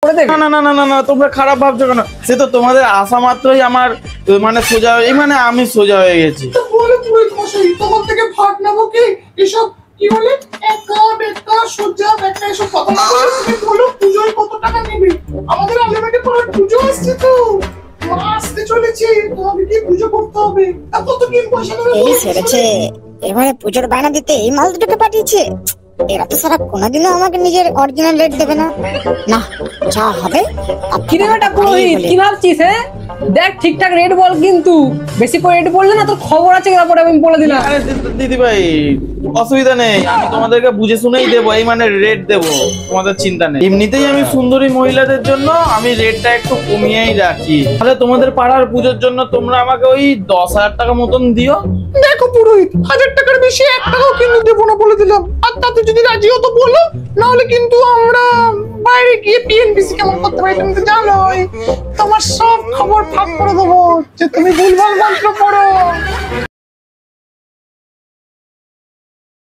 করে দেবে। না না না না না, তোমরা খারাপ ভাবছো কেন? সে তো তোমাদের আসা মাত্রই আমার মানে সোজা, এই মানে আমি সোজা হয়ে গেছি। বলে পুরোহিত মশাই, তখন থেকে ভাগ নেবো কি এসব কি বলে একা বেকা সোজা বেকা এসব কথা না বলে তুমি বলো পুজোয় কত টাকা নেবে? আমাদের আলটিমেটলি কোনো পুজো আসছে তো, মা আসতে চলেছে, তোমাকে কি পুজো করতে হবে, আর কত কি পয়সা নেবে? এই সেরেছে, এবারে পুজোর বায়না দিতে এই মাল দুটোকে পাঠিয়েছে। এরা তো সারা কোনোদিনও আমাকে নিজের অরিজিনাল রেট দেবে না। না, যা হবে কিরে বেটা পুরোহিত, কি ভাবছিস? হ্যাঁ দেখ ঠিকঠাক রেট বল, কিন্তু বেশি করে রেট বললে না তোর খবর আছে, তারপরে আমি বলে দিলাম। আরে দিদি ভাই অসুবিধা নেই, আমি তোমাদেরকে বুঝে শুনেই দেবো, এই মানে রেট দেবো, তোমাদের চিন্তা নেই। এমনিতেই আমি সুন্দরী মহিলাদের জন্য আমি রেটটা একটু কমিয়েই রাখি। তাহলে তোমাদের পাড়ার পুজোর জন্য তোমরা আমাকে ওই 10,000 টাকা মতন দিও। দেখো পুরোহিত, 1000 টাকার বেশি 1 টাকাও কিন্তু দেবো না বলে দিলাম। আর তাতে যদি রাজি হতো বলো, না হলে কিন্তু আমরা বাইরে গিয়ে পিএনপিসি কেমন করতে পারি তুমি তো জানোই। তোমার সব খবর ফাঁক করে দেবো যে তুমি ভুলভাল মন্ত্র পড়ো।